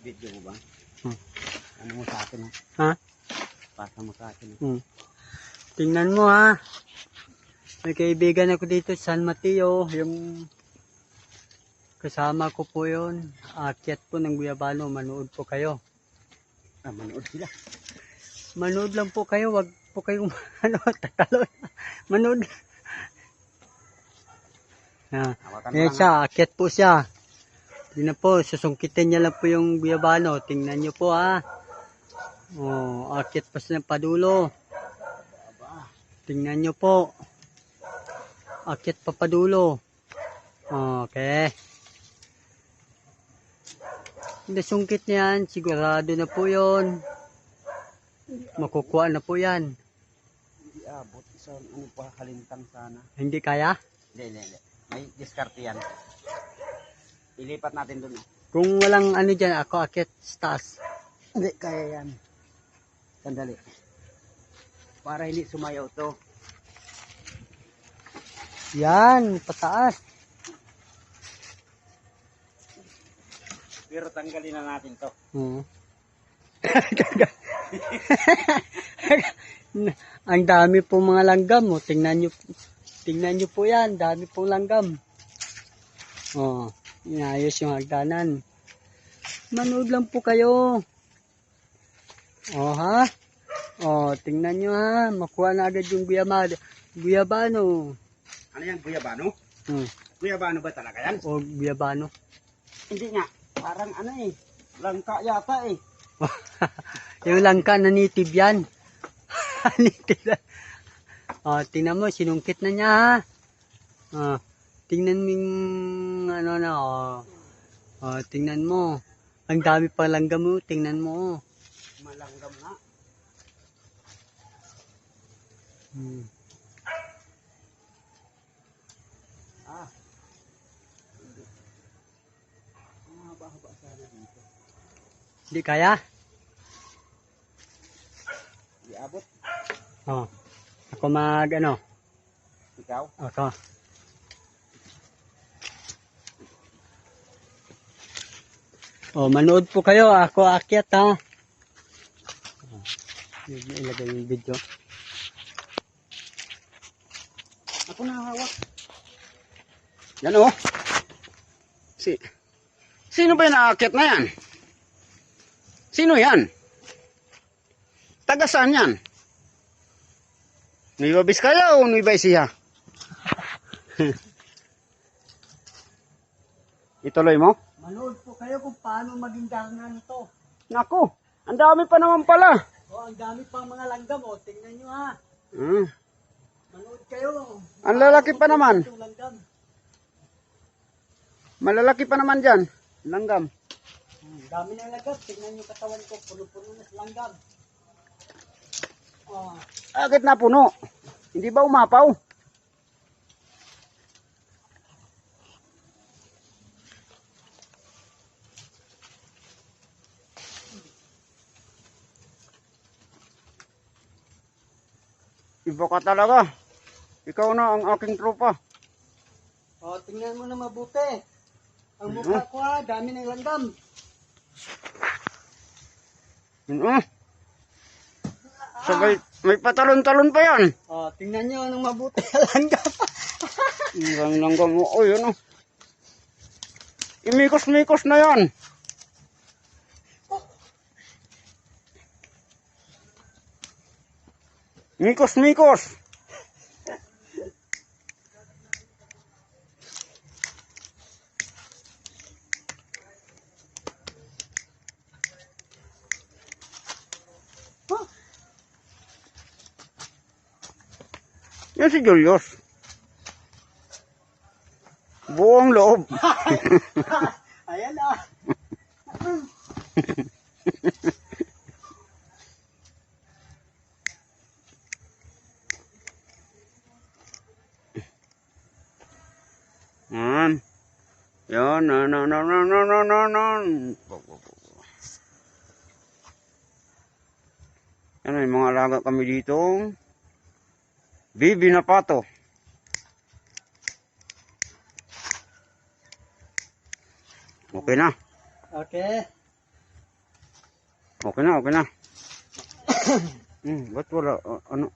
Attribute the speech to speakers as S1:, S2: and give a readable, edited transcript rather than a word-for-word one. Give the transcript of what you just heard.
S1: Video mo ba?
S2: Hmm.
S1: Ano mo sa akin?
S2: Ha?
S1: Pasa mo sa akin.
S2: Tingnan mo ha. May kaibigan ako dito sa San Mateo. Yung kasama ko po yun. Akyat po ng Guyabano. Manood po kayo.
S1: Manood sila.
S2: Manood lang po kayo. Wag po kayong tatalon. Manood.
S1: Hawakan mo
S2: Yan
S1: lang.
S2: siya. Akyat po siya. Tingnan po. Susungkitin niya lang po yung Guyabano. Tingnan niyo po ha. Oh, akyat pa siya ng padulo. Tingnan niyo po. Akyat pa padulo. Okay. Hindi sungkit niyan. Sigurado na po yun. Makukuha na po yan.
S1: Hindi abot. Isang ano pa, kalintang sana.
S2: Hindi kaya?
S1: Hindi. May diskarte yan. Ilipat natin dun.
S2: Kung walang ano dyan, ako akyat sa taas.
S1: Hindi, kaya yan. Sandali. Para hindi sumayaw to.
S2: Yan, pataas.
S1: Pero tanggalin na natin to.
S2: Ang dami po mga langgam. Oh. Tingnan nyo po yan. Dami pong langgam. Oh, inayos yung hagdanan. Manood lang po kayo. Oh ha? Oh, tingnan nyo ha. Makuha na agad yung Guyabano.
S1: Ano yan, Guyabano? Guyabano ba talaga yan?
S2: O Guyabano.
S1: Hindi nga. Parang ano eh. Langka yata eh.
S2: Yung langka na native yan. Native yan. Oh, tingnan mo, sinungkit na niya ha. Oh, tingnan mo yung ano na oh. Oh, tingnan mo. Ang dami pa langgam mo, tingnan mo.
S1: Malanggam nga. Hindi. Mahaba-haba sana dito.
S2: Hindi kaya?
S1: Di abot.
S2: Oh. Ako mag ano?
S1: Ikaw?
S2: Ako. Oh, manood po kayo. Ako akyat ha. Ilagay yung video.
S1: Ako na hawak. Yan o. Sino ba yung naakyat na yan? Sino yan? Taga saan yan? Nueva Vizcaya o Nueva Ecija? Ituloy mo?
S2: Manood po kayo kung paano maging dahanan ito.
S1: Naku, ang dami pa naman pala.
S2: Oh, ang dami pang mga langgam. Oh, tingnan nyo ha.
S1: Hmm.
S2: Manood kayo.
S1: Ang lalaki pa naman.
S2: Itong langgam.
S1: Malalaki pa naman dyan. Langgam.
S2: Dami na langgam. Tingnan nyo katawan ko. Puno-puno na sa langgam. Oh.
S1: Agad na puno. Hindi ba umapaw? Iba ka talaga. Ikaw na ang aking tropa.
S2: Oh, tingnan mo na mabuti. Ang mukha ko ha, dami ng langgam.
S1: Sabay, may patalon-talon pa yan.
S2: Oh, tingnan nyo ng mabuti ang langgam.
S1: Ang langgam mo. Oh, yun oh. Imikos-mikos na yan. Mikos-mikos. Yan si Julius. Buong loob.
S2: Ayan ah.
S1: Yan. Yan. Yan, may mga alaga kami dito. Bibi na pato. Okay na.
S2: Okay.
S1: Okay na, okay na. Ba't wala, ano,